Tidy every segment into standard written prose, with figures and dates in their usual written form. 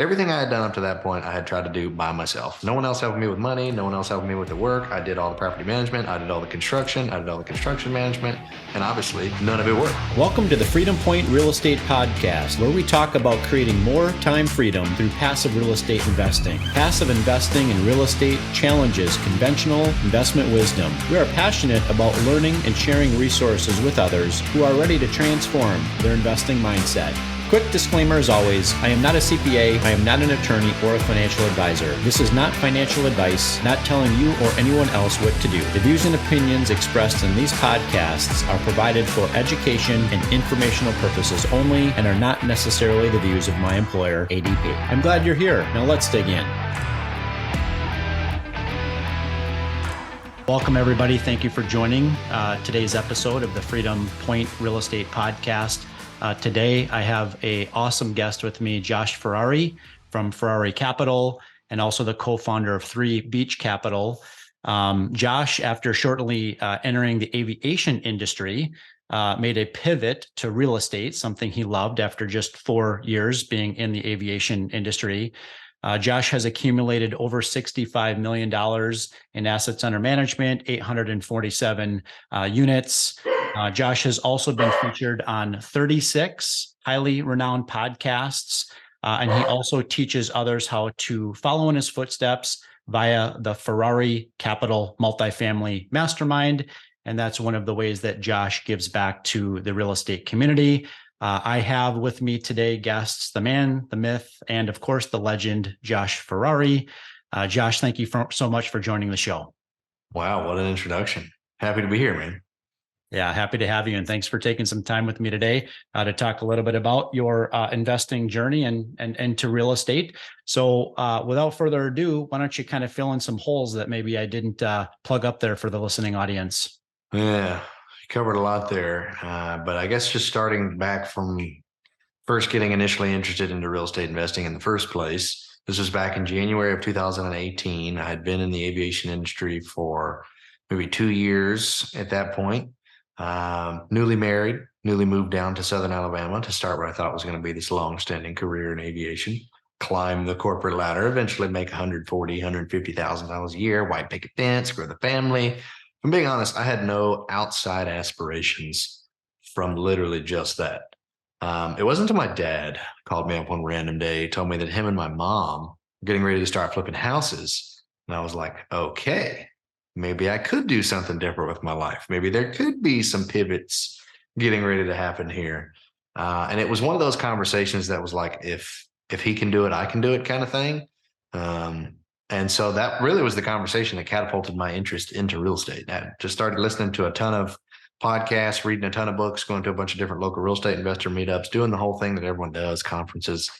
Everything I had done up to that point, I had tried to do by myself. No one else helped me with money. No one else helped me with the work. I did all the property management. I did all the construction. I did all the construction management. And obviously, none of it worked. Welcome to the Freedom Point Real Estate Podcast, where we talk about creating more time freedom through passive real estate investing. Passive investing in real estate challenges conventional investment wisdom. We are passionate about learning and sharing resources with others who are ready to transform their investing mindset. Quick disclaimer as always, I am not a CPA, I am not an attorney or a financial advisor. This is not financial advice, not telling you or anyone else what to do. The views and opinions expressed in these podcasts are provided for education and informational purposes only and are not necessarily the views of my employer, ADP. I'm glad you're here. Now let's dig in. Welcome, everybody. Thank you for joining today's episode of the Freedom Point Real Estate Podcast. Today, I have an awesome guest with me, Josh Ferrari from Ferrari Capital, and also the co-founder of 3 Beach Capital. Josh, after shortly entering the aviation industry, made a pivot to real estate, something he loved after just 4 years being in the aviation industry. Josh has accumulated over $65 million in assets under management, 847 units. Josh has also been featured on 36 highly renowned podcasts, and he also teaches others how to follow in his footsteps via the Ferrari Capital Multifamily Mastermind. And that's one of the ways that Josh gives back to the real estate community. I have with me today guests, the man, the myth, and of course, the legend, Josh Ferrari. Josh, thank you so much for joining the show. Wow, what an introduction. Happy to be here, man. Yeah, happy to have you. And thanks for taking some time with me today to talk a little bit about your investing journey and into real estate. So without further ado, why don't you kind of fill in some holes that maybe I didn't plug up there for the listening audience? Yeah, you covered a lot there. But I guess just starting back from first getting initially interested into real estate investing in the first place, this was back in January of 2018. I had been in the aviation industry for maybe 2 years at that point. Newly married, newly moved down to Southern Alabama to start what I thought was going to be this long-standing career in aviation, climb the corporate ladder, eventually make $140,000, $150,000 a year, white picket fence, grow the family. If I'm being honest, I had no outside aspirations from literally just that. It wasn't until my dad called me up one random day, told me that him and my mom were getting ready to start flipping houses. And I was like, okay, maybe I could do something different with my life. Maybe there could be some pivots getting ready to happen here. And it was one of those conversations that was like, if he can do it, I can do it kind of thing. And so that really was the conversation that catapulted my interest into real estate. I just started listening to a ton of podcasts, reading a ton of books, going to a bunch of different local real estate investor meetups, doing the whole thing that everyone does, conferences.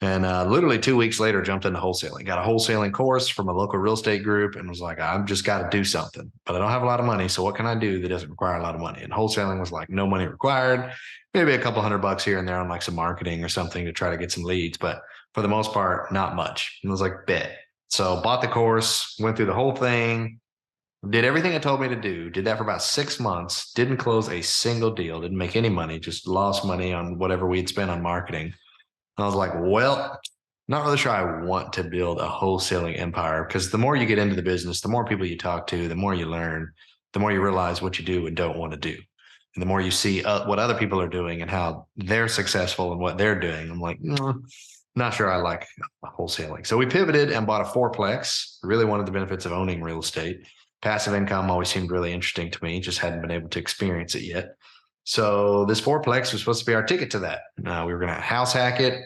And literally 2 weeks later, jumped into wholesaling, got a wholesaling course from a local real estate group and was like, I've just got to do something, but I don't have a lot of money. So what can I do that doesn't require a lot of money? And wholesaling was like, no money required, maybe a couple $100 here and there on like some marketing or something to try to get some leads. But for the most part, not much. And I was like, bet. So bought the course, went through the whole thing, did everything it told me to do, did that for about 6 months, didn't close a single deal, didn't make any money, just lost money on whatever we'd spent on marketing. I was like, well, not really sure I want to build a wholesaling empire, because the more you get into the business, the more people you talk to, the more you learn, the more you realize what you do and don't want to do. And the more you see what other people are doing and how they're successful and what they're doing. I'm like, not sure I like wholesaling. So we pivoted and bought a fourplex. Really wanted the benefits of owning real estate. Passive income always seemed really interesting to me, just hadn't been able to experience it yet. So this fourplex was supposed to be our ticket to that. We were going to house hack it,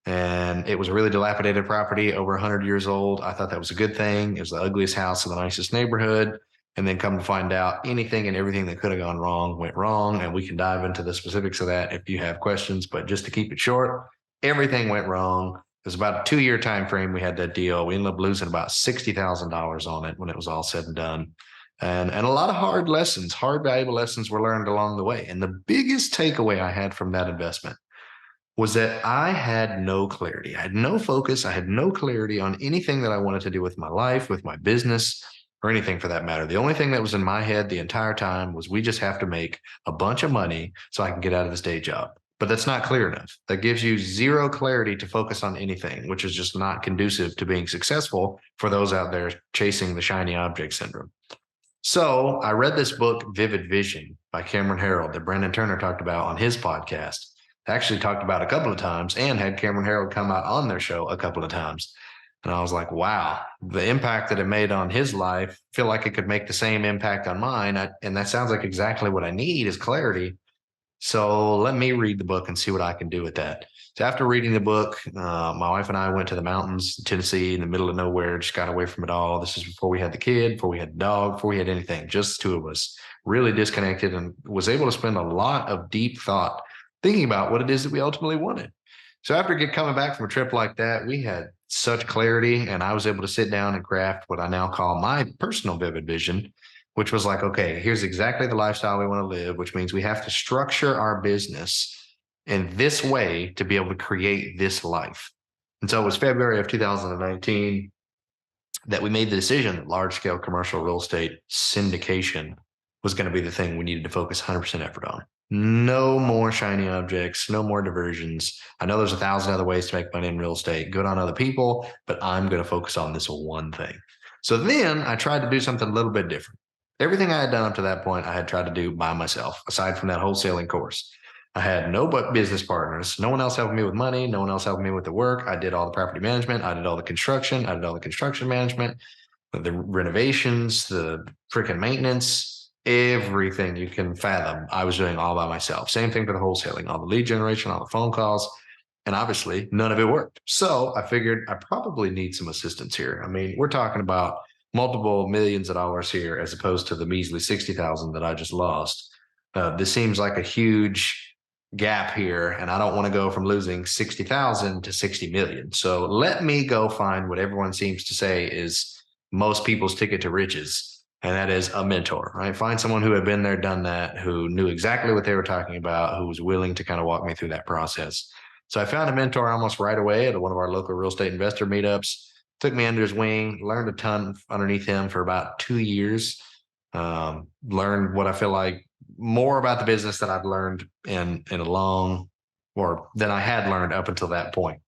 and it was a really dilapidated property, over 100 years old. I thought that was a good thing. It was the ugliest house in the nicest neighborhood. And then come to find out, anything and everything that could have gone wrong went wrong. And we can dive into the specifics of that if you have questions. But just to keep it short, everything went wrong. It was about a 2-year time frame we had that deal. We ended up losing about $60,000 on it when it was all said and done. And a lot of hard lessons, hard, valuable lessons were learned along the way. And the biggest takeaway I had from that investment was that I had no clarity. I had no focus. I had no clarity on anything that I wanted to do with my life, with my business, or anything for that matter. The only thing that was in my head the entire time was, we just have to make a bunch of money so I can get out of this day job. but that's not clear enough. That gives you zero clarity to focus on anything, which is just not conducive to being successful for those out there chasing the shiny object syndrome. So I read this book, Vivid Vision by Cameron Herold, that Brandon Turner talked about on his podcast. Actually talked about a couple of times and had Cameron Herold come out on their show a couple of times. And I was like, wow, the impact that it made on his life, I feel like it could make the same impact on mine. And that sounds like exactly what I need is clarity. So let me read the book and see what I can do with that. So after reading the book, my wife and I went to the mountains, Tennessee, in the middle of nowhere, just got away from it all. This is before we had the kid, before we had the dog, before we had anything, just the two of us, really disconnected, and was able to spend a lot of deep thought thinking about what it is that we ultimately wanted. So after coming back from a trip like that, we had such clarity, and I was able to sit down and craft what I now call my personal vivid vision, which was like, okay, here's exactly the lifestyle we want to live, which means we have to structure our business in this way to be able to create this life. And so it was February of 2019 that we made the decision that large scale commercial real estate syndication was going to be the thing we needed to focus 100% effort on. No more shiny objects, no more diversions. I know there's 1,000 other ways to make money in real estate, good on other people, but I'm going to focus on this one thing. So then I tried to do something a little bit different. Everything I had done up to that point, I had tried to do by myself, aside from that wholesaling course. I had no but business partners, no one else helping me with money, no one else helping me with the work. I did all the property management, I did all the construction, I did all the construction management, the renovations, the freaking maintenance, everything you can fathom. I was doing all by myself. Same thing for the wholesaling, all the lead generation, all the phone calls. And obviously none of it worked. So I figured I probably need some assistance here. I mean, we're talking about multiple millions of dollars here as opposed to the measly 60,000 that I just lost. This seems like a huge gap here, and I don't want to go from losing 60,000 to 60 million. So let me go find what everyone seems to say is most people's ticket to riches, and that is a mentor, right? Find someone who had been there, done that, who knew exactly what they were talking about, who was willing to kind of walk me through that process. So I found a mentor almost right away at one of our local real estate investor meetups, took me under his wing, learned a ton underneath him for about 2 years, learned what I feel like more about the business than I've learned in a long, or than I had learned up until that point.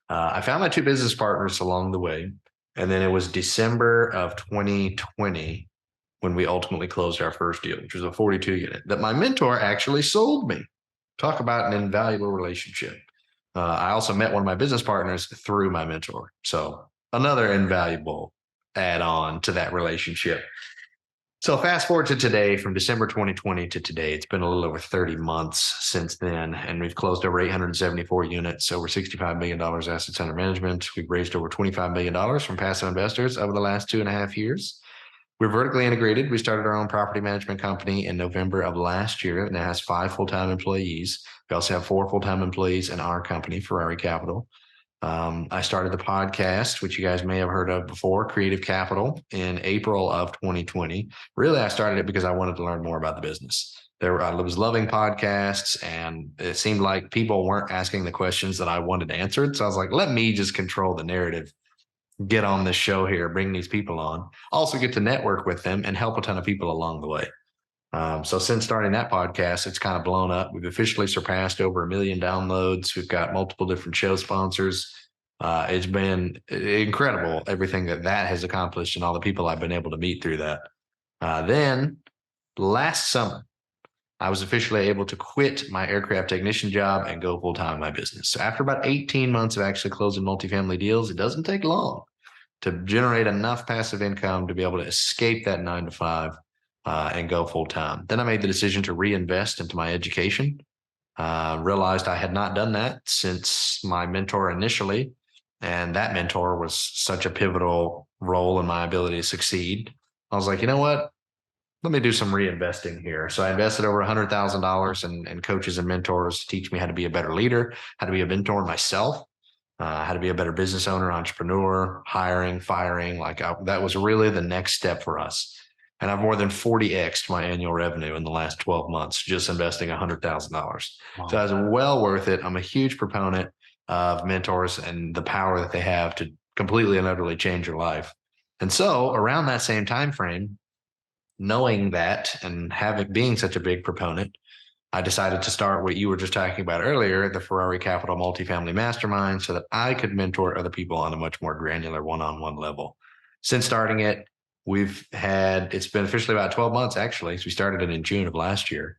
I found my two business partners along the way. And then it was December of 2020 when we ultimately closed our first deal, which was a 42 unit that my mentor actually sold me. Talk about an invaluable relationship. I also met one of my business partners through my mentor. So another invaluable add on to that relationship. So fast forward to today, from December 2020 to today, it's been a little over 30 months since then, and we've closed over 874 units, over $65 million assets under management. We've raised over $25 million from passive investors over the last 2.5 years. We're vertically integrated. We started our own property management company in November of last year. It now has 5 full-time employees. We also have 4 full-time employees in our company, Ferrari Capital. I started the podcast, which you guys may have heard of before, Creative Capital, in April of 2020. Really, I started it because I wanted to learn more about the business. I was loving podcasts, and it seemed like people weren't asking the questions that I wanted answered. So I was like, let me just control the narrative, get on this show here, bring these people on, also get to network with them and help a ton of people along the way. So since starting that podcast, it's kind of blown up. We've officially surpassed over 1 million downloads. We've got multiple different show sponsors. It's been incredible, everything that has accomplished and all the people I've been able to meet through that. Then last summer, I was officially able to quit my aircraft technician job and go full-time in my business. So after about 18 months of actually closing multifamily deals, it doesn't take long to generate enough passive income to be able to escape that 9 to 5 and go full time. Then I made the decision to reinvest into my education. Realized I had not done that since my mentor initially. And that mentor was such a pivotal role in my ability to succeed. I was like, you know what? Let me do some reinvesting here. So I invested over $100,000 in coaches and mentors to teach me how to be a better leader, how to be a mentor myself, how to be a better business owner, entrepreneur, hiring, firing. That was really the next step for us. And I've more than 40x'd my annual revenue in the last 12 months, just investing $100,000. Wow. So it was well worth it. I'm a huge proponent of mentors and the power that they have to completely and utterly change your life. And so around that same time frame, knowing that and being such a big proponent, I decided to start what you were just talking about earlier, the Ferrari Capital Multifamily Mastermind, so that I could mentor other people on a much more granular one-on-one level. Since starting it, it's been officially about 12 months, actually. So we started it in June of last year.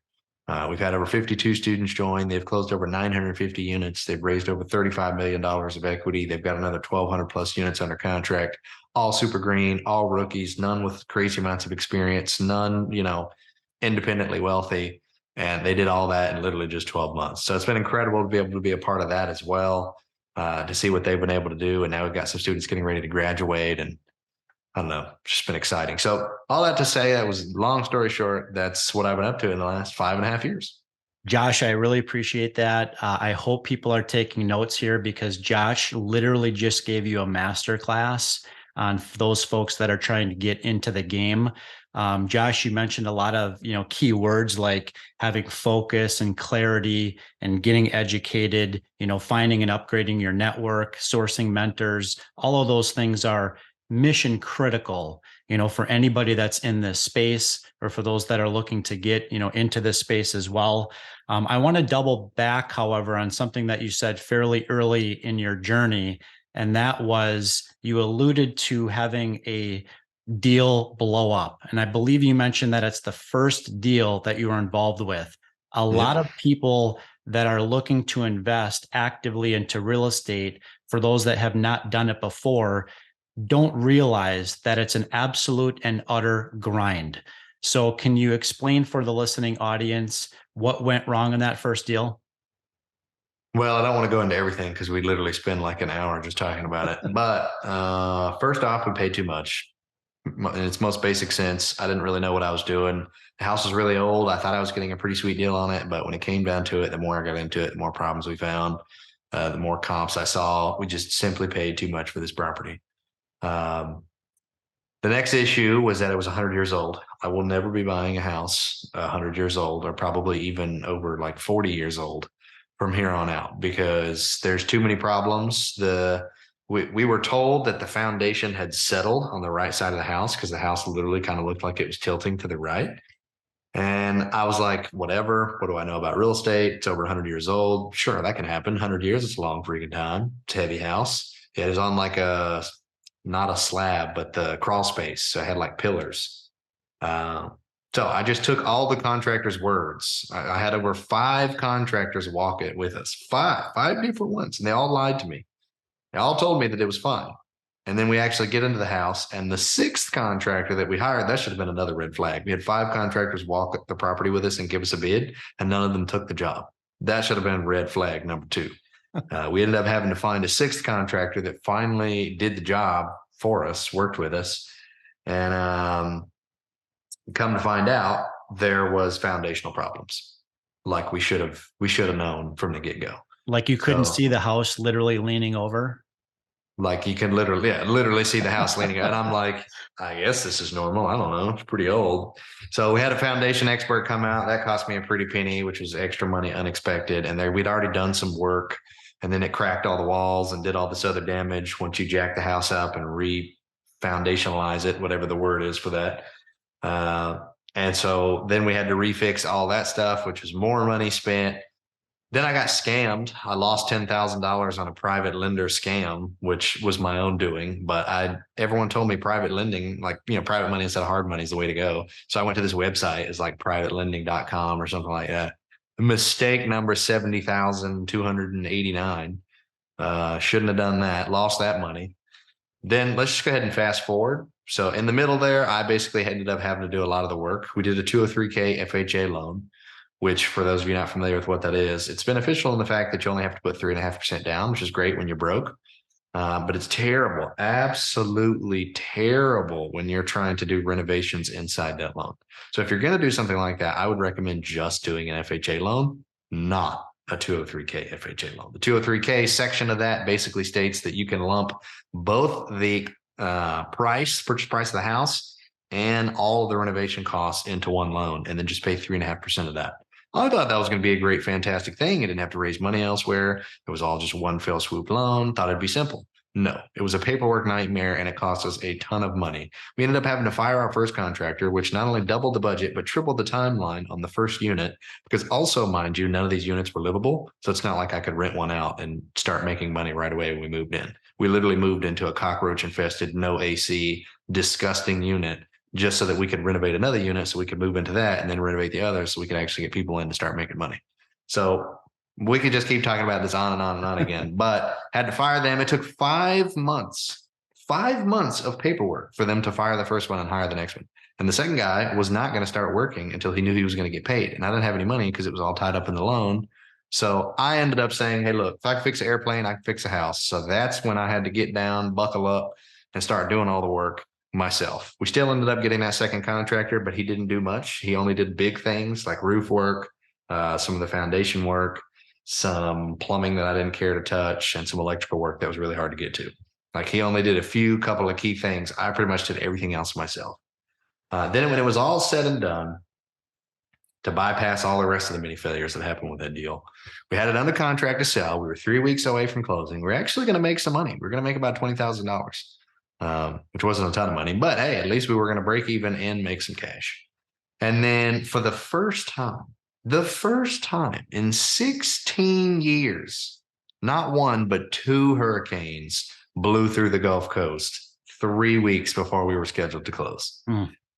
We've had over 52 students join. They've closed over 950 units. They've raised over $35 million of equity. They've got another 1,200 plus units under contract, all super green, all rookies, none with crazy amounts of experience, none, independently wealthy. And they did all that in literally just 12 months. So it's been incredible to be able to be a part of that as well, to see what they've been able to do. And now we've got some students getting ready to graduate, and I don't know, it's just been exciting. So all that to say, that was long story short, that's what I've been up to in the last 5.5 years. Josh, I really appreciate that. I hope people are taking notes here, because Josh literally just gave you a master class on those folks that are trying to get into the game. Josh, you mentioned a lot of key words like having focus and clarity and getting educated, finding and upgrading your network, sourcing mentors. All of those things are mission critical, for anybody that's in this space, or for those that are looking to get, into this space as well. I want to double back, however, on something that you said fairly early in your journey, and that was you alluded to having a deal blow up. And I believe you mentioned that it's the first deal that you were involved with. A lot of people that are looking to invest actively into real estate, for those that have not done it before, don't realize that it's an absolute and utter grind. So can you explain for the listening audience what went wrong in that first deal? Well, I don't want to go into everything because we literally spend like an hour just talking about it. But first off, we paid too much. In its most basic sense, I didn't really know what I was doing. The house was really old. I thought I was getting a pretty sweet deal on it, but when it came down to it, the more I got into it, the more problems we found, the more comps I saw. We just simply paid too much for this property. Um, the next issue was that it was 100 years old. I will never be buying a house 100 years old, or probably even over like 40 years old from here on out, because there's too many problems. We were told that the foundation had settled on the right side of the house, because the house literally kind of looked like it was tilting to the right. And I was like, whatever, what do I know about real estate? It's over 100 years old. Sure, that can happen. 100 years, it's a long freaking time. It's a heavy house. It is on like not a slab, but the crawl space. So it had like pillars. So I just took all the contractors' words. I had over 5 contractors walk it with us, five different ones. And they all lied to me. They all told me that it was fine. And then we actually get into the house, and the 6th contractor that we hired, that should have been another red flag. We had 5 contractors walk the property with us and give us a bid, and none of them took the job. That should have been red flag number 2. We ended up having to find a 6th contractor that finally did the job for us, worked with us. And come to find out, there was foundational problems. Like we should have known from the get-go. Like you couldn't see the house literally leaning over? Like you can literally see the house leaning. And I'm like, I guess this is normal. I don't know. It's pretty old. So we had a foundation expert come out. That cost me a pretty penny, which was extra money, unexpected. And we'd already done some work, and then it cracked all the walls and did all this other damage once you jack the house up and re-foundationalize it, whatever the word is for that. And so then we had to refix all that stuff, which was more money spent. Then I got scammed. I lost $10,000 on a private lender scam, which was my own doing. But everyone told me private lending, like, private money instead of hard money is the way to go. So I went to this website. It's like privatelending.com or something like that. Mistake number 70,289. Shouldn't have done that. Lost that money. Then let's just go ahead and fast forward. So in the middle there, I basically ended up having to do a lot of the work. We did a 203K FHA loan, which, for those of you not familiar with what that is, it's beneficial in the fact that you only have to put 3.5% down, which is great when you're broke. But it's terrible, absolutely terrible when you're trying to do renovations inside that loan. So if you're going to do something like that, I would recommend just doing an FHA loan, not a 203K FHA loan. The 203K section of that basically states that you can lump both the purchase price of the house and all of the renovation costs into one loan, and then just pay 3.5% of that. I thought that was going to be a great, fantastic thing. I didn't have to raise money elsewhere. It was all just one fell swoop loan. Thought it'd be simple. No, it was a paperwork nightmare and it cost us a ton of money. We ended up having to fire our first contractor, which not only doubled the budget, but tripled the timeline on the first unit. Because also, mind you, none of these units were livable. So it's not like I could rent one out and start making money right away when we moved in. We literally moved into a cockroach infested, no AC, disgusting unit just so that we could renovate another unit so we could move into that and then renovate the other so we could actually get people in to start making money. So we could just keep talking about this on and on and on again, but had to fire them. It took 5 months of paperwork for them to fire the first one and hire the next one. And the second guy was not going to start working until he knew he was going to get paid. And I didn't have any money because it was all tied up in the loan. So I ended up saying, hey, look, if I can fix an airplane, I can fix a house. So that's when I had to get down, buckle up, and start doing all the work myself. We still ended up getting that second contractor, but he didn't do much. He only did big things like roof work, some of the foundation work, some plumbing that I didn't care to touch, and some electrical work that was really hard to get to. Like he only did a couple of key things. I pretty much did everything else myself. Then when it was all said and done, to bypass all the rest of the many failures that happened with that deal, we had it under contract to sell. We were 3 weeks away from closing. We're actually going to make some money. We're going to make about $20,000, which wasn't a ton of money, but hey, at least we were going to break even and make some cash. And then for the first time in 16 years, not one, but two hurricanes blew through the Gulf Coast 3 weeks before we were scheduled to close.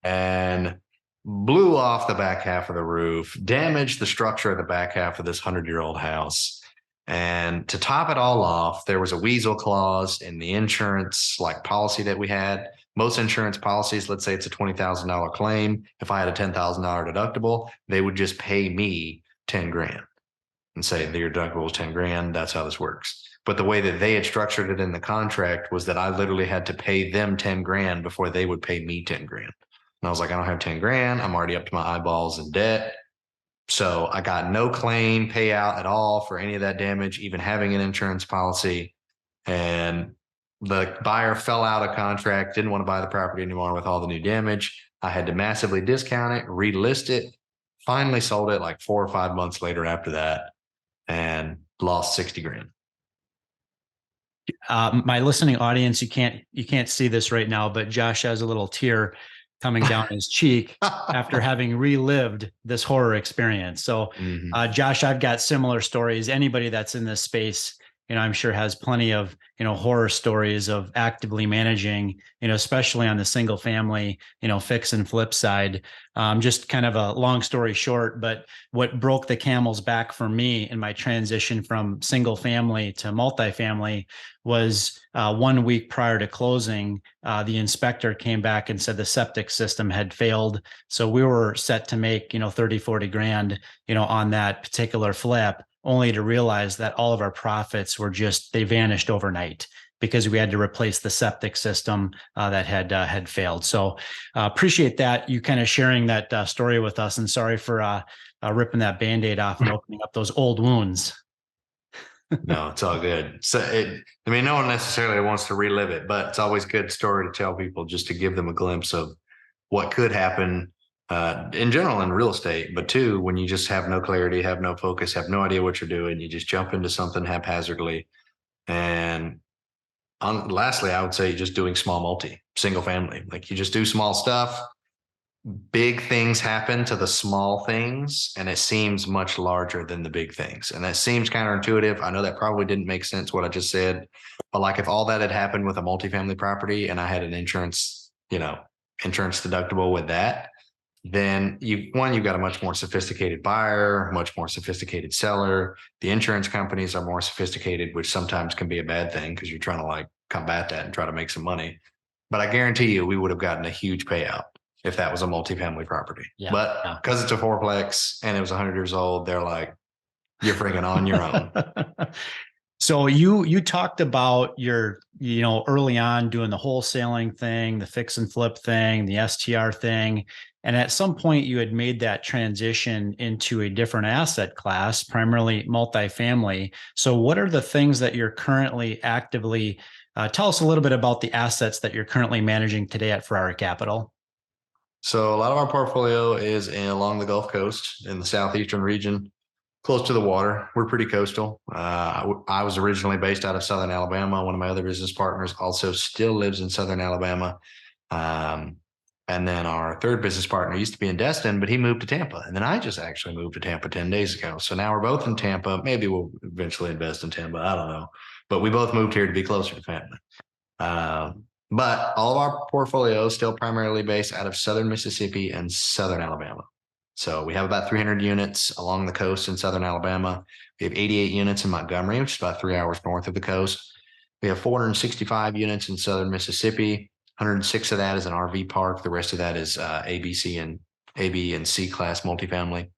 And blew off the back half of the roof, damaged the structure of the back half of this 100-year-old house. And to top it all off, there was a weasel clause in the insurance policy that we had. Most insurance policies, let's say it's a $20,000 claim. If I had a $10,000 deductible, they would just pay me 10 grand and say your deductible is 10 grand. That's how this works. But the way that they had structured it in the contract was that I literally had to pay them 10 grand before they would pay me 10 grand. And I was like, I don't have 10 grand. I'm already up to my eyeballs in debt. So I got no claim payout at all for any of that damage, even having an insurance policy. And the buyer fell out of contract, didn't want to buy the property anymore with all the new damage. I had to massively discount it, relist it, finally sold it like 4 or 5 months later after that, and lost 60 grand. My listening audience, you can't see this right now, but Josh has a little tear coming down his cheek after having relived this horror experience. So, Josh, I've got similar stories. Anybody that's in this space, I'm sure has plenty of, horror stories of actively managing, especially on the single family, fix and flip side. Just kind of a long story short, but what broke the camel's back for me in my transition from single family to multifamily was 1 week prior to closing, the inspector came back and said the septic system had failed. So we were set to make, 30, 40 grand, on that particular flip, only to realize that all of our profits were they vanished overnight because we had to replace the septic system that had failed. So appreciate that you kind of sharing that story with us, and sorry for ripping that Band-Aid off and opening up those old wounds. No, it's all good. So no one necessarily wants to relive it, but it's always a good story to tell people just to give them a glimpse of what could happen in general in real estate, but too, when you just have no clarity, have no focus, have no idea what you're doing, you just jump into something haphazardly. And lastly, I would say just doing small single family, like you just do small stuff. Big things happen to the small things, and it seems much larger than the big things. And that seems counterintuitive. I know that probably didn't make sense what I just said, but if all that had happened with a multifamily property and I had an insurance deductible with that, then you've got a much more sophisticated buyer, much more sophisticated seller. The insurance companies are more sophisticated, which sometimes can be a bad thing because you're trying to combat that and try to make some money. But I guarantee you, we would have gotten a huge payout if that was a multifamily property. Yeah, but because it's a fourplex and it was 100 years old, they're like, you're freaking on your own. So you talked about your, early on doing the wholesaling thing, the fix and flip thing, the STR thing. And at some point you had made that transition into a different asset class, primarily multifamily. So what are the things that you're currently actively, tell us a little bit about the assets that you're currently managing today at Ferrari Capital. So a lot of our portfolio is along the Gulf Coast in the southeastern region. Close to the water. We're pretty coastal. I was originally based out of Southern Alabama. One of my other business partners also still lives in Southern Alabama. Um, and then our third business partner used to be in Destin, but he moved to Tampa. And then I just actually moved to Tampa 10 days ago. So now we're both in Tampa. Maybe we'll eventually invest in Tampa. I don't know. But we both moved here to be closer to family. But all of our portfolio is still primarily based out of Southern Mississippi and Southern Alabama. So we have about 300 units along the coast in Southern Alabama. We have 88 units in Montgomery, which is about 3 hours north of the coast. We have 465 units in Southern Mississippi. 106 of that is an RV park. The rest of that is ABC and AB and C class multifamily.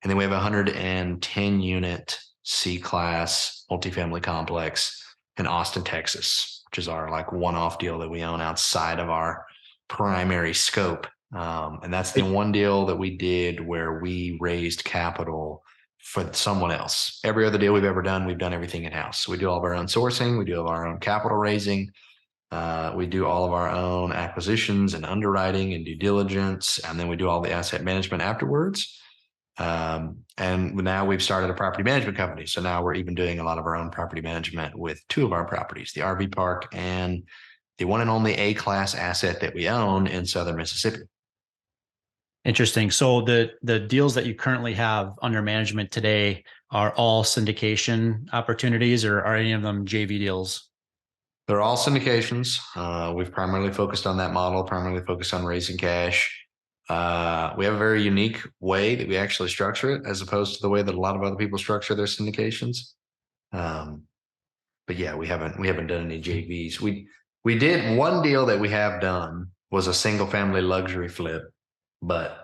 And then we have a 110 unit C class multifamily complex in Austin, Texas, which is our like one-off deal that we own outside of our primary scope. And that's the one deal that we did where we raised capital for someone else. Every other deal we've ever done, we've done everything in-house. So we do all of our own sourcing, we do all of our own capital raising, we do all of our own acquisitions and underwriting and due diligence, and then we do all the asset management afterwards. And now we've started a property management company. So now we're even doing a lot of our own property management with two of our properties, the RV park and the one and only A-class asset that we own in Southern Mississippi. Interesting. So the deals that you currently have under management today are all syndication opportunities, or are any of them JV deals? They're all syndications. We've primarily focused on that model, primarily focused on raising cash. We have a very unique way that we actually structure it, as opposed to the way that a lot of other people structure their syndications. But yeah, we haven't done any JVs. We did one deal that we have done was a single family luxury flip, but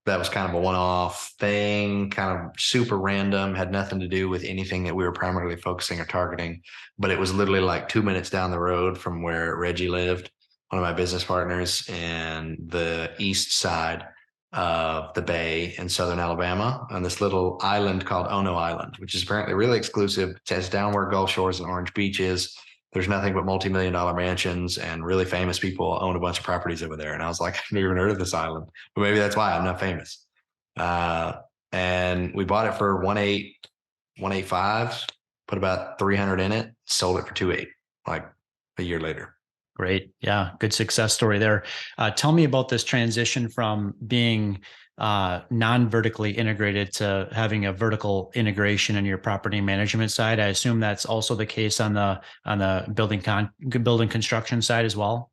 that was kind of a one-off thing, kind of super random, had nothing to do with anything that we were primarily focusing or targeting. But it was literally like 2 minutes down the road from where Reggie lived, one of my business partners, in the east side of the bay in Southern Alabama, on this little island called Ono Island, which is apparently really exclusive. It has downward Gulf shores and orange beaches. There's nothing but multi-million-dollar mansions, and really famous people own a bunch of properties over there. And I was like, I've never even heard of this island, but maybe that's why I'm not famous. And we bought it for 185, put about 300 in it, sold it for 2.8, like a year later. Great. Yeah. Good success story there. Tell me about this transition from being non-vertically integrated to having a vertical integration in your property management side. I assume that's also the case on the building construction side as well.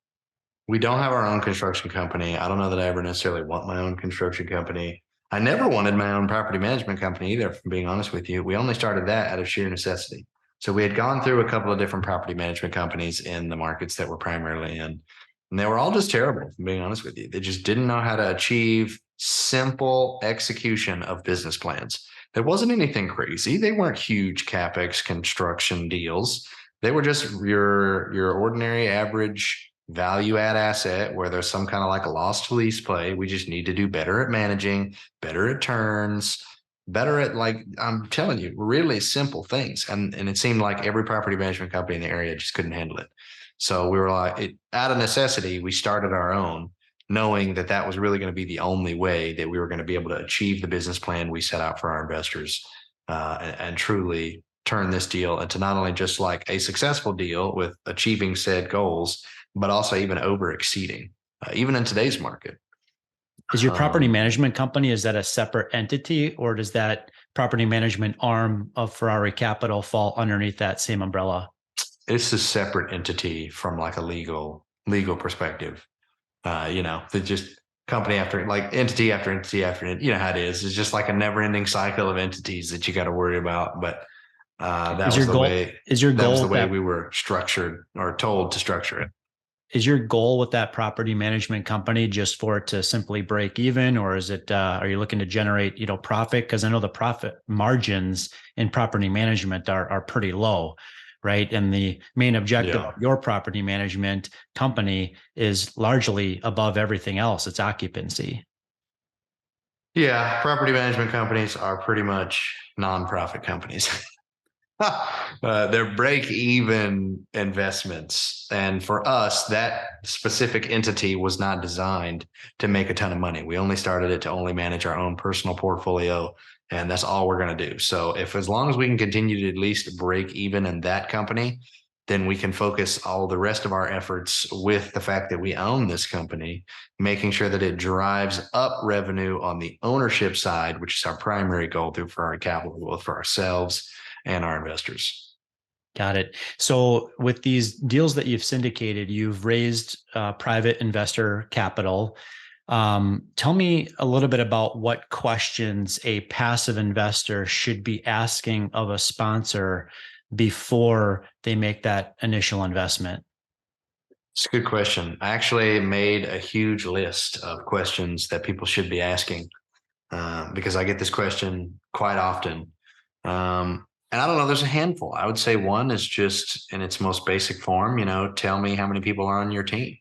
We don't have our own construction company. I don't know that I ever necessarily want my own construction company. I never wanted my own property management company either, from being honest with you. We only started that out of sheer necessity. So we had gone through a couple of different property management companies in the markets that we're primarily in, and they were all just terrible, from being honest with you. They just didn't know how to achieve simple execution of business plans. There wasn't anything crazy. They weren't huge CapEx construction deals. They were just your ordinary average value add asset where there's some kind of like a loss to lease play. We just need to do better at managing, better at turns, better at, like, I'm telling you, really simple things. And it seemed like every property management company in the area just couldn't handle it. So we were like, out of necessity, we started our own, knowing that that was really going to be the only way that we were going to be able to achieve the business plan we set out for our investors, and truly turn this deal into not only just like a successful deal with achieving said goals, but also even over exceeding, even in today's market. Is your property management company, is that a separate entity, or does that property management arm of Ferrari Capital fall underneath that same umbrella? It's a separate entity from like a legal perspective. They just company after like entity after entity after, you know how it is. It's just like a never ending cycle of entities that you got to worry about. But that was the way we were structured or told to structure it. Is your goal with that property management company just for it to simply break even, or is it, are you looking to generate, profit? Because I know the profit margins in property management are pretty low, right? And the main objective of your property management company is largely above everything else. It's occupancy. Yeah, property management companies are pretty much nonprofit companies. They're break even investments. And for us, that specific entity was not designed to make a ton of money. We only started it to only manage our own personal portfolio. And that's all we're going to do. So if as long as we can continue to at least break even in that company, then we can focus all the rest of our efforts with the fact that we own this company, making sure that it drives up revenue on the ownership side, which is our primary goal through for our capital, both for ourselves and our investors. Got it. So with these deals that you've syndicated, you've raised private investor capital. Tell me a little bit about what questions a passive investor should be asking of a sponsor before they make that initial investment. It's a good question. I actually made a huge list of questions that people should be asking because I get this question quite often. And I don't know, there's a handful. I would say one is just in its most basic form, tell me how many people are on your team.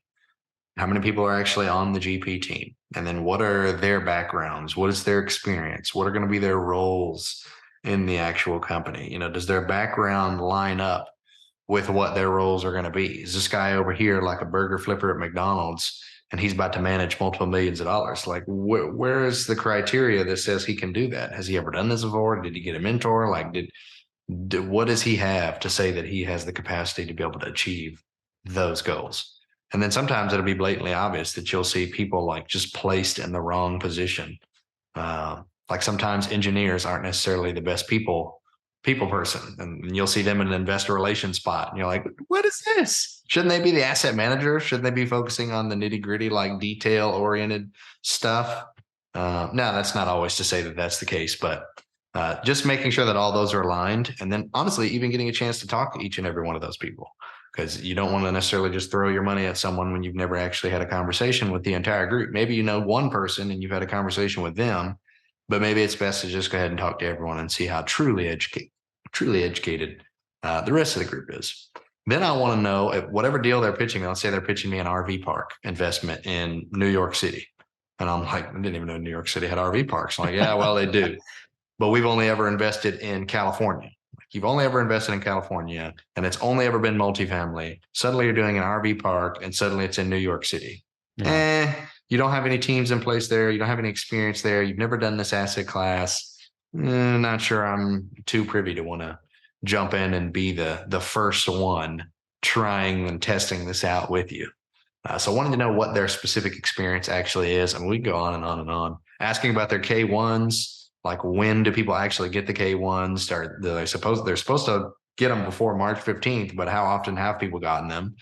How many people are actually on the GP team? And then what are their backgrounds? What is their experience? What are going to be their roles in the actual company? Does their background line up with what their roles are going to be? Is this guy over here like a burger flipper at McDonald's and he's about to manage multiple millions of dollars? Like, where is the criteria that says he can do that? Has he ever done this before? Did he get a mentor? Like, what does he have to say that he has the capacity to be able to achieve those goals? And then sometimes it'll be blatantly obvious that you'll see people like just placed in the wrong position. Like sometimes engineers aren't necessarily the best people person, and you'll see them in an investor relations spot, and you're like, what is this? Shouldn't they be the asset manager? Shouldn't they be focusing on the nitty gritty, like detail oriented stuff? No, that's not always to say that that's the case, but just making sure that all those are aligned, and then honestly, even getting a chance to talk to each and every one of those people, because you don't want to necessarily just throw your money at someone when you've never actually had a conversation with the entire group. Maybe you know one person and you've had a conversation with them, but maybe it's best to just go ahead and talk to everyone and see how truly educated the rest of the group is. Then I want to know if whatever deal they're pitching, let's say they're pitching me an RV park investment in New York City. And I'm like, I didn't even know New York City had RV parks. I'm like, yeah, well, they do. But we've only ever invested in California. Like you've only ever invested in California and it's only ever been multifamily. Suddenly you're doing an RV park and suddenly it's in New York City. Yeah. You don't have any teams in place there. You don't have any experience there. You've never done this asset class. Not sure I'm too privy to want to jump in and be the first one trying and testing this out with you. So wanting to know what their specific experience actually is. I mean, we can go on and on and on. Asking about their K1s. Like when do people actually get the K1s? They're supposed to get them before March 15th, but how often have people gotten them?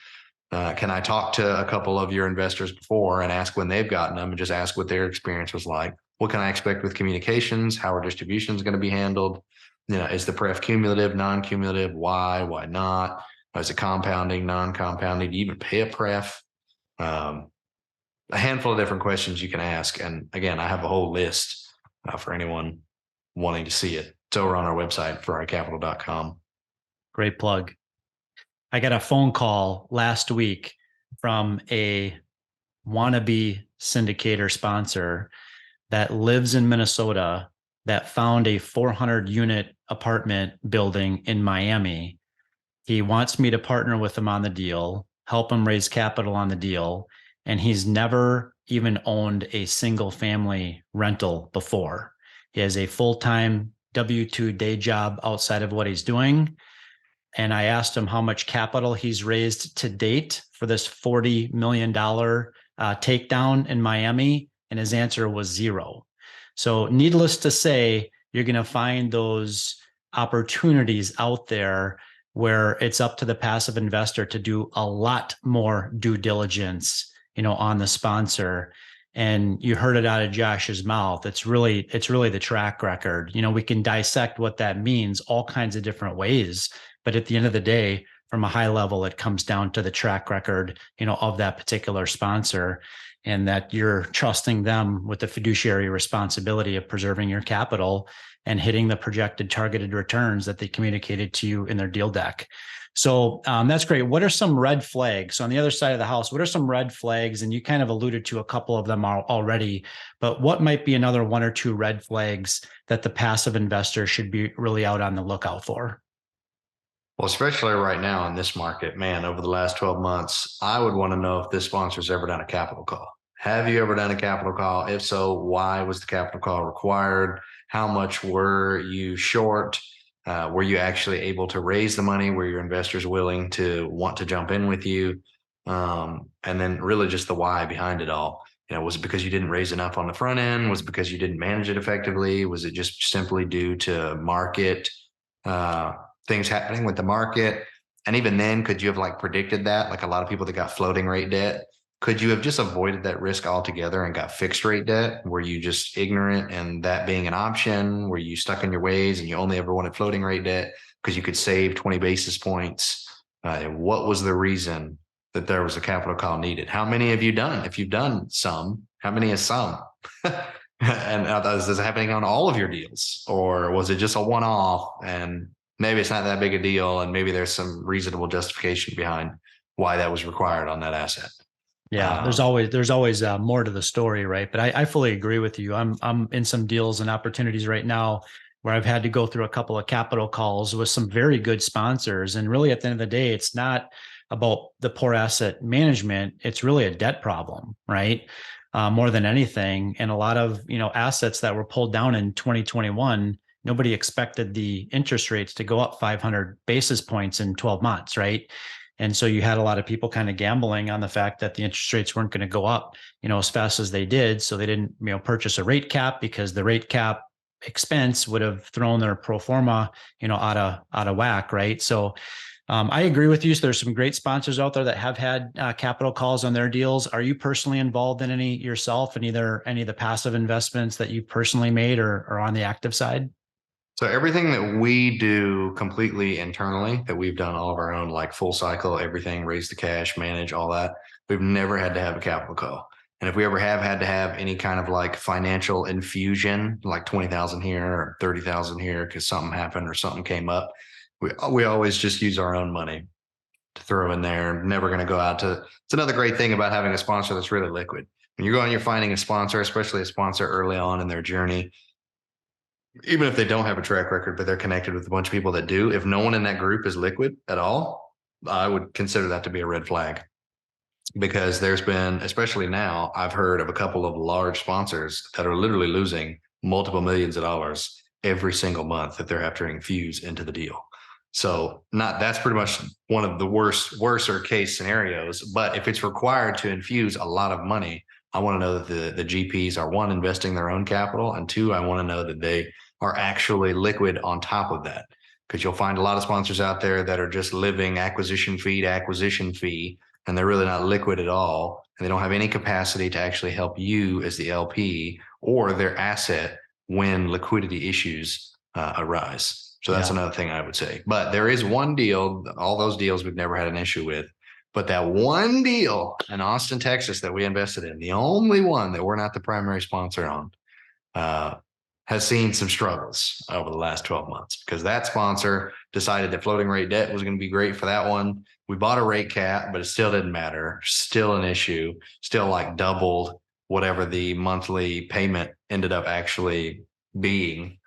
Can I talk to a couple of your investors before and ask when they've gotten them and just ask what their experience was like? What can I expect with communications? How are distributions going to be handled? Is the pref cumulative, non-cumulative? Why not? Is it compounding, non-compounding? Do you even pay a pref? A handful of different questions you can ask. And again, I have a whole list for anyone wanting to see it. It's over on our website, ferraricapital.com. Great plug. I got a phone call last week from a wannabe syndicator sponsor that lives in Minnesota that found a 400 unit apartment building in Miami. He wants me to partner with him on the deal, help him raise capital on the deal. And he's never even owned a single family rental before. He has a full-time W-2 day job outside of what he's doing. And I asked him how much capital he's raised to date for this $40 million takedown in Miami. And his answer was zero. So needless to say, you're going to find those opportunities out there where it's up to the passive investor to do a lot more due diligence, on the sponsor. And you heard it out of Josh's mouth. It's really the track record. We can dissect what that means all kinds of different ways. But at the end of the day, from a high level, it comes down to the track record, of that particular sponsor, and that you're trusting them with the fiduciary responsibility of preserving your capital and hitting the projected targeted returns that they communicated to you in their deal deck. So that's great. What are some red flags? So on the other side of the house, what are some red flags? And you kind of alluded to a couple of them already, but what might be another one or two red flags that the passive investor should be really out on the lookout for? Well, especially right now in this market, man, over the last 12 months, I would want to know if this sponsor's ever done a capital call. Have you ever done a capital call? If so, why was the capital call required? How much were you short? Were you actually able to raise the money? Were your investors willing to want to jump in with you? And then really just the why behind it all. Was it because you didn't raise enough on the front end? Was it because you didn't manage it effectively? Was it just simply due to market? Uh, Things happening with the market. And even then, could you have like predicted that? Like a lot of people that got floating rate debt, could you have just avoided that risk altogether and got fixed rate debt? Were you just ignorant and that being an option? Were you stuck in your ways and you only ever wanted floating rate debt because you could save 20 basis points? What was the reason that there was a capital call needed? How many have you done? If you've done some, how many is some? And is this happening on all of your deals, or was it just a one-off and maybe it's not that big a deal and maybe there's some reasonable justification behind why that was required on that asset? Yeah, there's always more to the story, right? But I fully agree with you. I'm in some deals and opportunities right now where I've had to go through a couple of capital calls with some very good sponsors. And really, at the end of the day, it's not about the poor asset management. It's really a debt problem, right? More than anything. And a lot of assets that were pulled down in 2021, nobody expected the interest rates to go up 500 basis points in 12 months, right? And so you had a lot of people kind of gambling on the fact that the interest rates weren't going to go up, as fast as they did. So they didn't, purchase a rate cap because the rate cap expense would have thrown their pro forma, out of whack, right? So I agree with you. So there's some great sponsors out there that have had capital calls on their deals. Are you personally involved in any yourself, and either any of the passive investments that you personally made or on the active side? So everything that we do completely internally, that we've done all of our own, like full cycle, everything, raise the cash, manage all that, we've never had to have a capital call. And if we ever have had to have any kind of like financial infusion, like 20,000 here or 30,000 here, because something happened or something came up, we always just use our own money to throw in there. Never going to go out to, it's another great thing about having a sponsor that's really liquid. When you're going, you're finding a sponsor, especially a sponsor early on in their journey, even if they don't have a track record, but they're connected with a bunch of people that do. If no one in that group is liquid at all, I would consider that to be a red flag, because there's been, especially now, I've heard of a couple of large sponsors that are literally losing multiple millions of dollars every single month that they're having to infuse into the deal. So that's pretty much one of the worser case scenarios. But if it's required to infuse a lot of money, I want to know that the GPs are, one, investing their own capital, and two, I want to know that they are actually liquid on top of that. Because you'll find a lot of sponsors out there that are just living acquisition fee to acquisition fee, and they're really not liquid at all. And they don't have any capacity to actually help you as the LP or their asset when liquidity issues arise. So that's another thing I would say. But there is one deal, all those deals we've never had an issue with. But that one deal in Austin, Texas that we invested in, the only one that we're not the primary sponsor on, has seen some struggles over the last 12 months, because that sponsor decided that floating rate debt was going to be great for that one. We bought a rate cap, but it still didn't matter. Still an issue, still like doubled whatever the monthly payment ended up actually being,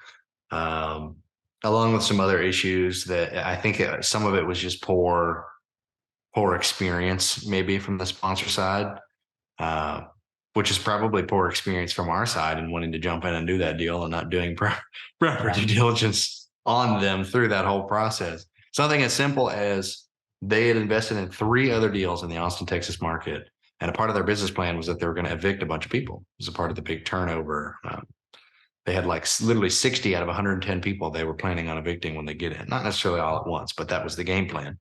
along with some other issues that I think some of it was just poor experience, maybe from the sponsor side, which is probably poor experience from our side and wanting to jump in and do that deal and not doing proper due diligence on them through that whole process. Something as simple as they had invested in 3 other deals in the Austin, Texas market. And a part of their business plan was that they were going to evict a bunch of people. It was a part of the big turnover. They had like literally 60 out of 110 people they were planning on evicting when they get in. Not necessarily all at once, but that was the game plan.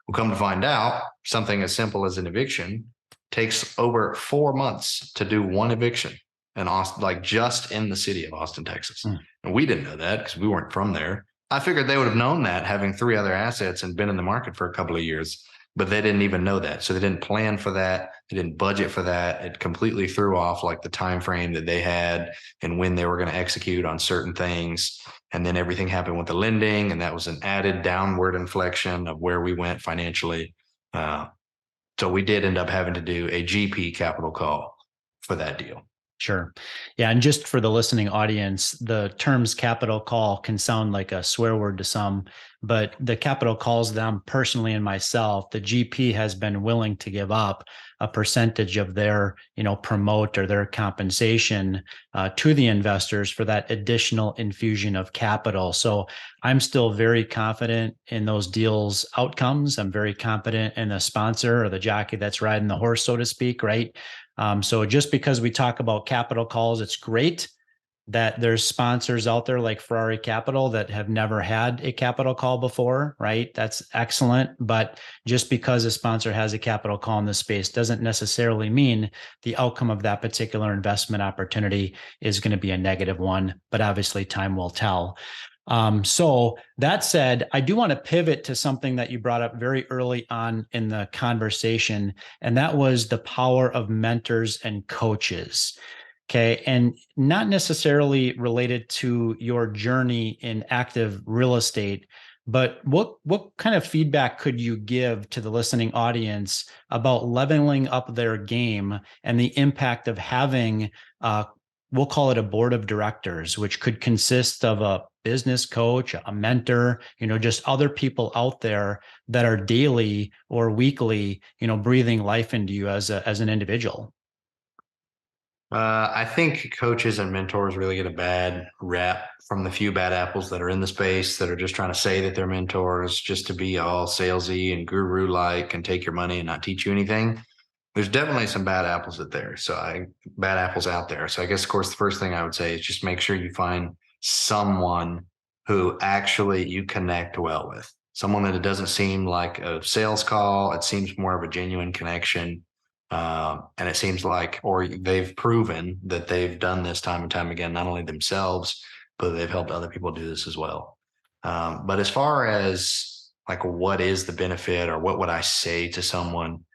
We'll come to find out, something as simple as an eviction takes over 4 months to do one eviction in Austin, like just in the city of Austin, Texas. And we didn't know that because we weren't from there. I figured they would have known that, having 3 other assets and been in the market for a couple of years, but they didn't even know that. So they didn't plan for that. They didn't budget for that. It completely threw off like the time frame that they had and when they were going to execute on certain things. And then everything happened with the lending, and that was an added downward inflection of where we went financially. So we did end up having to do a GP capital call for that deal. Sure. Yeah. And just for the listening audience, the terms capital call can sound like a swear word to some, but the capital calls them personally and myself, the GP has been willing to give up a percentage of their, promote or their compensation to the investors for that additional infusion of capital. So I'm still very confident in those deals outcomes. I'm very confident in the sponsor or the jockey that's riding the horse, so to speak, right? So just because we talk about capital calls, it's great that there's sponsors out there like Ferrari Capital that have never had a capital call before, right? That's excellent. But just because a sponsor has a capital call in this space doesn't necessarily mean the outcome of that particular investment opportunity is going to be a negative one. But obviously, time will tell. So that said, I do want to pivot to something that you brought up very early on in the conversation, and that was the power of mentors and coaches. Okay. And not necessarily related to your journey in active real estate, but what kind of feedback could you give to the listening audience about leveling up their game and the impact of having we'll call it a board of directors, which could consist of a business coach, a mentor, just other people out there that are daily or weekly, breathing life into you as an individual. I think coaches and mentors really get a bad rap from the few bad apples that are in the space that are just trying to say that they're mentors just to be all salesy and guru like and take your money and not teach you anything. There's definitely some bad apples out there. Bad apples out there. So I guess, of course, the first thing I would say is just make sure you find someone who actually you connect well with, someone that it doesn't seem like a sales call. It seems more of a genuine connection. And it seems like, or they've proven that they've done this time and time again, not only themselves, but they've helped other people do this as well. But as far as like, what is the benefit or what would I say to someone?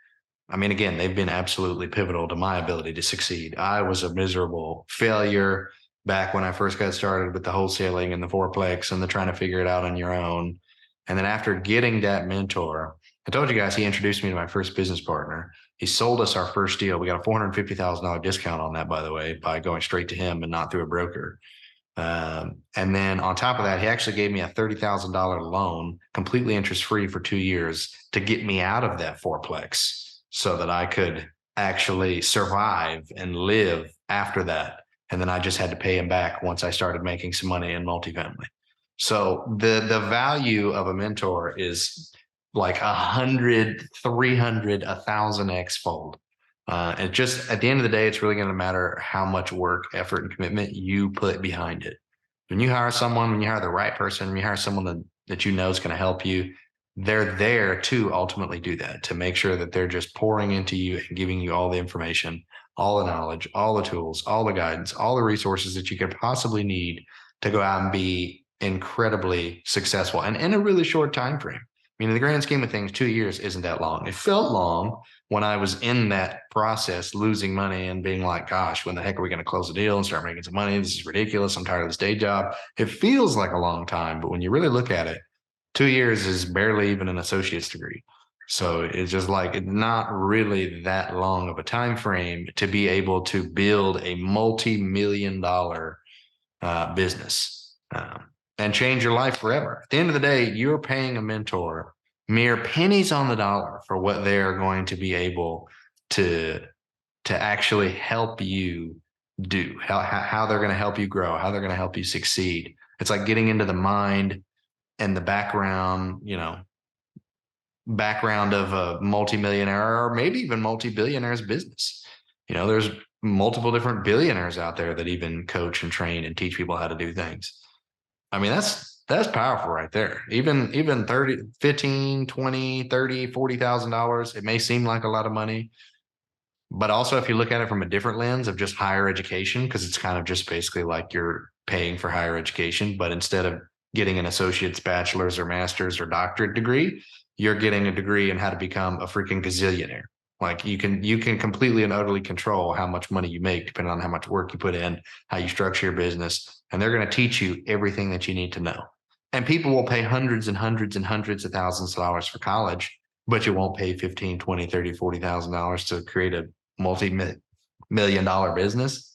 I mean, again, they've been absolutely pivotal to my ability to succeed. I was a miserable failure back when I first got started with the wholesaling and the fourplex and the trying to figure it out on your own. And then after getting that mentor, I told you guys he introduced me to my first business partner. He sold us our first deal. We got a $450,000 discount on that, by the way, by going straight to him and not through a broker. And then on top of that, he actually gave me a $30,000 loan, completely interest free for 2 years to get me out of that fourplex so that I could actually survive and live after that. And then I just had to pay him back once I started making some money in multifamily. So the value of a mentor is like 100, 300, 1,000x fold. And just at the end of the day, it's really going to matter how much work, effort, and commitment you put behind it. When you hire someone, when you hire the right person, when you hire someone that you know is going to help you, they're there to ultimately do that, to make sure that they're just pouring into you and giving you all the information, all the knowledge, all the tools, all the guidance, all the resources that you could possibly need to go out and be incredibly successful and in a really short time frame. I mean, in the grand scheme of things, 2 years isn't that long. It felt long when I was in that process, losing money and being like, gosh, when the heck are we going to close the deal and start making some money? This is ridiculous. I'm tired of this day job. It feels like a long time, but when you really look at it, 2 years is barely even an associate's degree. So it's just like, it's not really that long of a time frame to be able to build a multi-million-dollar business and change your life forever. At the end of the day, you're paying a mentor mere pennies on the dollar for what they're going to be able to actually help you do, how they're going to help you grow, how they're going to help you succeed. It's like getting into the mind and the background of a multimillionaire or maybe even multi-billionaire's business. There's multiple different billionaires out there that even coach and train and teach people how to do things. I mean, that's powerful right there. Even 30, 15, 20, 30, $40,000, it may seem like a lot of money. But also if you look at it from a different lens of just higher education, because it's kind of just basically like you're paying for higher education, but instead of getting an associate's, bachelor's or master's or doctorate degree, you're getting a degree in how to become a freaking gazillionaire. Like you can completely and utterly control how much money you make, depending on how much work you put in, how you structure your business. And they're going to teach you everything that you need to know. And people will pay hundreds and hundreds and hundreds of thousands of dollars for college, but you won't pay 15, 20, 30, $40,000 to create a multi-million-dollar business.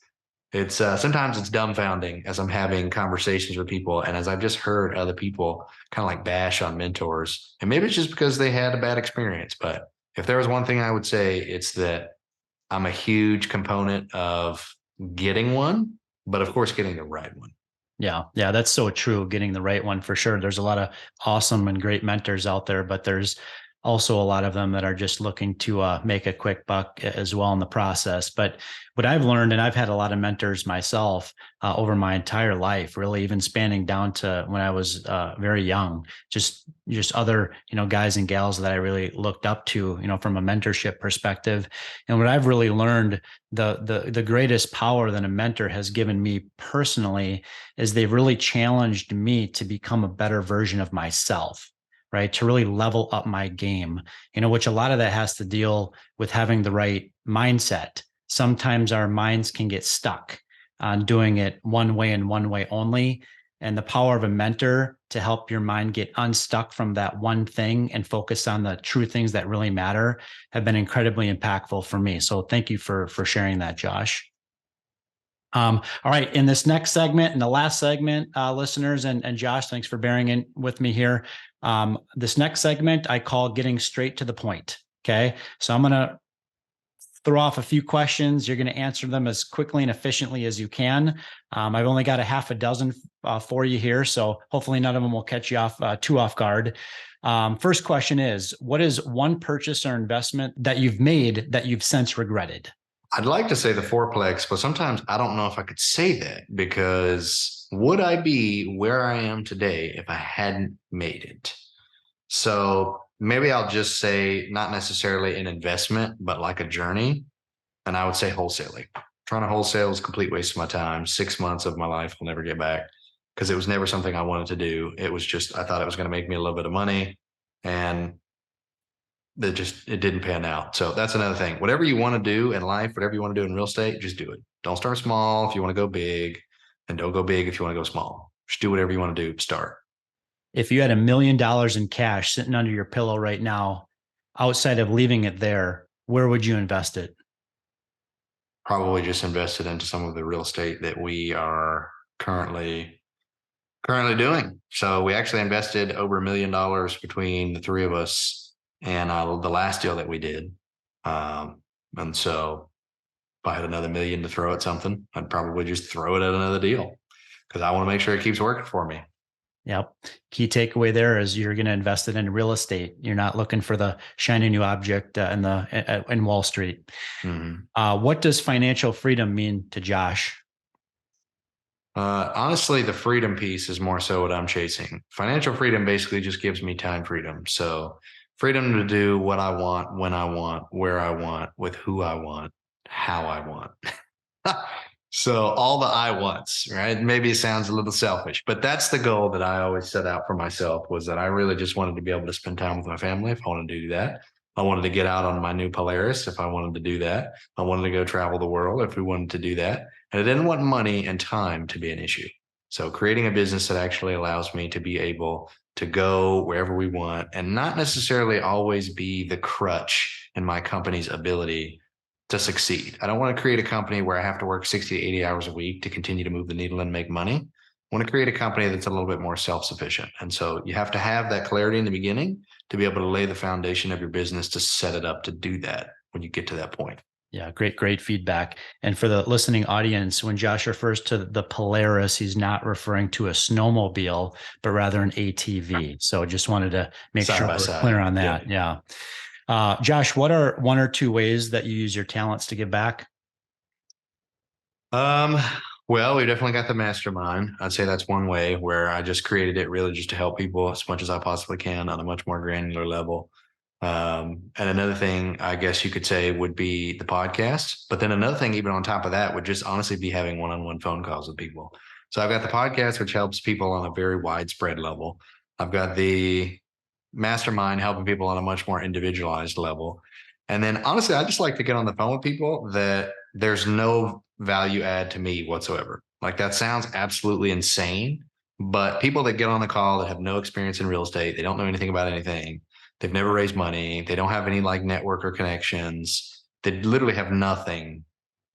It's sometimes it's dumbfounding as I'm having conversations with people and as I've just heard other people kind of like bash on mentors. And maybe it's just because they had a bad experience. But if there was one thing I would say, it's that I'm a huge component of getting one, but of course, getting the right one. Yeah, yeah, that's so true. Getting the right one for sure. There's a lot of awesome and great mentors out there, but there's also a lot of them that are just looking to make a quick buck as well in the process. But what I've learned, and I've had a lot of mentors myself over my entire life, really even spanning down to when I was very young, just other guys and gals that I really looked up to, from a mentorship perspective. And what I've really learned, the greatest power that a mentor has given me personally is they've really challenged me to become a better version of myself, right? To really level up my game, which a lot of that has to deal with having the right mindset. Sometimes our minds can get stuck on doing it one way and one way only. And the power of a mentor to help your mind get unstuck from that one thing and focus on the true things that really matter have been incredibly impactful for me. So thank you for sharing that, Josh. All right. In this next segment, in the last segment, listeners and Josh, thanks for bearing in with me here. This next segment I call getting straight to the point. Okay. So I'm going to throw off a few questions. You're going to answer them as quickly and efficiently as you can. I've only got a half a dozen for you here, so hopefully none of them will catch you too off guard. First question is, what is one purchase or investment that you've made that you've since regretted? I'd like to say the fourplex, but sometimes I don't know if I could say that because would I be where I am today if I hadn't made it? So maybe I'll just say not necessarily an investment, but like a journey. And I would say wholesaling. Trying to wholesale is a complete waste of my time. 6 months of my life will never get back because it was never something I wanted to do. It was just, I thought it was going to make me a little bit of money. And it didn't pan out. So that's another thing. Whatever you want to do in life, whatever you want to do in real estate, just do it. Don't start small if you want to go big, and don't go big if you want to go small. Just do whatever you want to do. Start. If you had $1 million in cash sitting under your pillow right now, outside of leaving it there, where would you invest it? Probably just invested into some of the real estate that we are currently doing. So we actually invested over $1 million between the three of us and the last deal that we did. And so if I had another million to throw at something, I'd probably just throw it at another deal because I want to make sure it keeps working for me. Yep. Key takeaway there is you're going to invest it in real estate. You're not looking for the shiny new object in Wall Street. Mm-hmm. What does financial freedom mean to Josh? Honestly, the freedom piece is more so what I'm chasing. Financial freedom basically just gives me time freedom. So freedom to do what I want, when I want, where I want, with who I want, how I want. So all the I wants, right? Maybe it sounds a little selfish, but that's the goal that I always set out for myself, was that I really just wanted to be able to spend time with my family if I wanted to do that. I wanted to get out on my new Polaris if I wanted to do that. I wanted to go travel the world if we wanted to do that. And I didn't want money and time to be an issue. So creating a business that actually allows me to be able to go wherever we want and not necessarily always be the crutch in my company's ability to succeed. I don't want to create a company where I have to work 60 to 80 hours a week to continue to move the needle and make money. I want to create a company that's a little bit more self-sufficient. And so you have to have that clarity in the beginning to be able to lay the foundation of your business to set it up to do that when you get to that point. Yeah, great feedback. And for the listening audience, when Josh refers to the Polaris, he's not referring to a snowmobile, but rather an ATV. So just wanted to make sure we're clear on that. Yeah. Josh, what are one or two ways that you use your talents to give back? Well, we definitely got the mastermind. I'd say that's one way where I just created it really just to help people as much as I possibly can on a much more granular level. And another thing I guess you could say would be the podcast. But then another thing, even on top of that, would just honestly be having one-on-one phone calls with people. So I've got the podcast, which helps people on a very widespread level. I've got the mastermind helping people on a much more individualized level. And then honestly, I just like to get on the phone with people that there's no value add to me whatsoever. Like that sounds absolutely insane, but people that get on the call that have no experience in real estate, they don't know anything about anything. They've never raised money. They don't have any like network or connections. They literally have nothing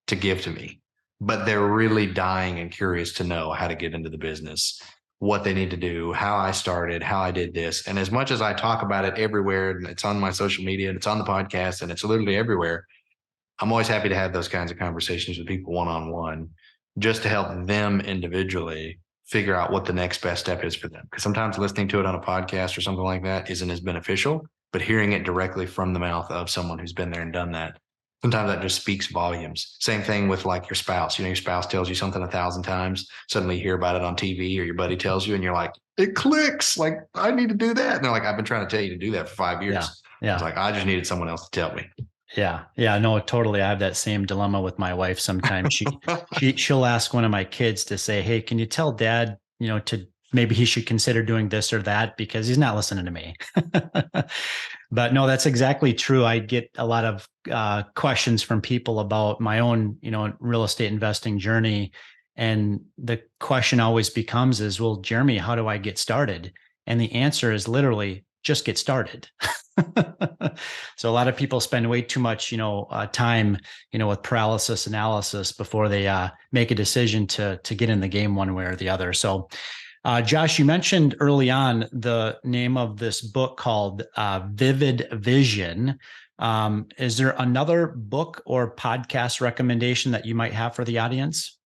to give to me. but they're really dying and curious to know how to get into the business, what they need to do, how I started, how I did this. And as much as I talk about it everywhere, and it's on my social media and it's on the podcast and it's literally everywhere, I'm always happy to have those kinds of conversations with people one-on-one, just to help them individually figure out what the next best step is for them. Because sometimes listening to it on a podcast or something like that isn't as beneficial, but hearing it directly from the mouth of someone who's been there and done that, sometimes that just speaks volumes. Same thing with like your spouse. Your spouse tells you something 1,000 times, suddenly you hear about it on TV, or your buddy tells you and you're like, it clicks, like I need to do that. And they're like, I've been trying to tell you to do that for 5 years. Yeah. It's like, I just needed someone else to tell me. Yeah. No, totally. I have that same dilemma with my wife. Sometimes she'll ask one of my kids to say, hey, can you tell dad, to maybe he should consider doing this or that, because he's not listening to me. But no, that's exactly true. I get a lot of questions from people about my own, real estate investing journey. And the question always becomes is, well, Jeremy, how do I get started? And the answer is literally just get started. So a lot of people spend way too much, time, with paralysis analysis before they make a decision to get in the game one way or the other. So, Josh, you mentioned early on the name of this book called Vivid Vision. Is there another book or podcast recommendation that you might have for the audience?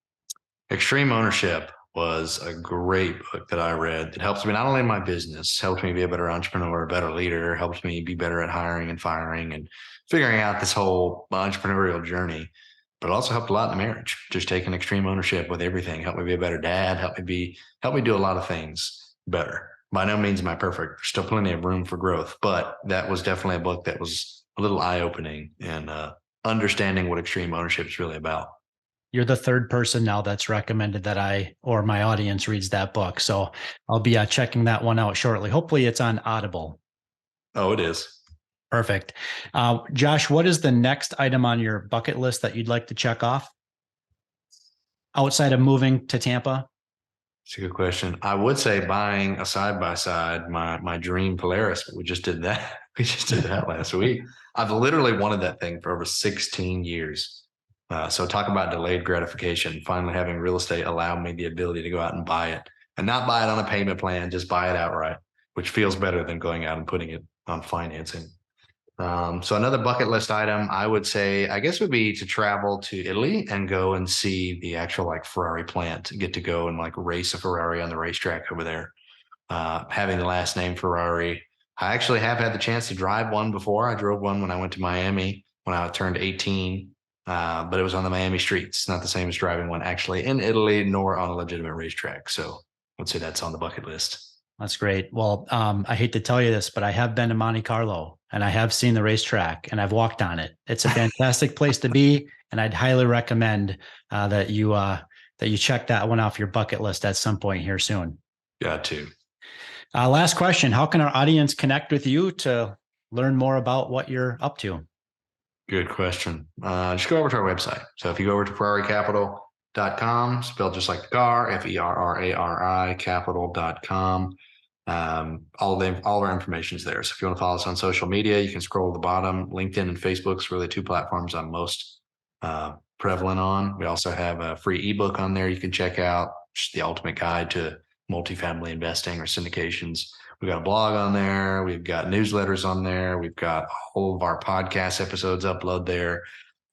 Extreme Ownership was a great book that I read that helps me not only in my business, helps me be a better entrepreneur, a better leader, helps me be better at hiring and firing and figuring out this whole entrepreneurial journey, but it also helped a lot in the marriage. Just taking extreme ownership with everything helped me be a better dad, helped me do a lot of things better. By no means am I perfect. There's still plenty of room for growth, but that was definitely a book that was a little eye-opening and understanding what extreme ownership is really about. You're the third person now that's recommended that I or my audience reads that book. So I'll be checking that one out shortly. Hopefully it's on Audible. Oh, it is. Perfect. Josh, what is the next item on your bucket list that you'd like to check off outside of moving to Tampa? It's a good question. I would say buying a side-by-side, my dream Polaris, but we just did that. We just did that last week. I've literally wanted that thing for over 16 years. So talk about delayed gratification. Finally having real estate allow me the ability to go out and buy it, and not buy it on a payment plan, just buy it outright, which feels better than going out and putting it on financing. So another bucket list item I would say, I guess, would be to travel to Italy and go and see the actual Ferrari plant, get to go and race a Ferrari on the racetrack over there. Having the last name Ferrari, I actually have had the chance to drive one before. I drove one when I went to Miami when I turned 18. But it was on the Miami streets. It's not the same as driving one actually in Italy, nor on a legitimate racetrack. So I'd say that's on the bucket list. That's great. Well, I hate to tell you this, but I have been to Monte Carlo and I have seen the racetrack and I've walked on it. It's a fantastic place to be. And I'd highly recommend that you check that one off your bucket list at some point here soon. Got to. Last question. How can our audience connect with you to learn more about what you're up to? Good question. Just go over to our website. So if you go over to FerrariCapital.com, spelled just like the car, Ferrari capital.com. All our information is there. So if you want to follow us on social media, you can scroll to the bottom. LinkedIn and Facebook's really two platforms I'm most prevalent on. We also have a free ebook on there you can check out, just the ultimate guide to multifamily investing or syndications. We've got a blog on there. We've got newsletters on there. We've got all of our podcast episodes upload there.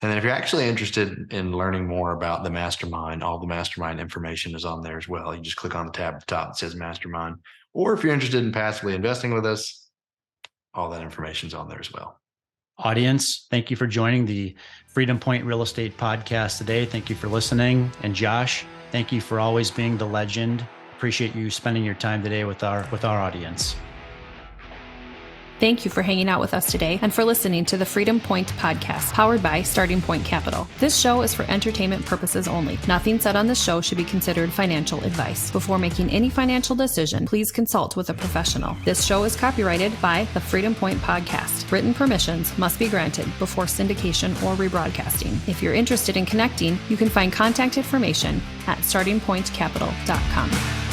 And then if you're actually interested in learning more about the mastermind, all the mastermind information is on there as well. You just click on the tab at the top that says mastermind. Or if you're interested in passively investing with us, all that information is on there as well. Audience, thank you for joining the Freedom Point Real Estate Podcast today. Thank you for listening. And Josh, thank you for always being the legend. Appreciate you spending your time today with our audience. Thank you for hanging out with us today and for listening to the Freedom Point podcast powered by Starting Point Capital. This show is for entertainment purposes only. Nothing said on this show should be considered financial advice. Before making any financial decision, please consult with a professional. This show is copyrighted by the Freedom Point podcast. Written permissions must be granted before syndication or rebroadcasting. If you're interested in connecting, you can find contact information at startingpointcapital.com.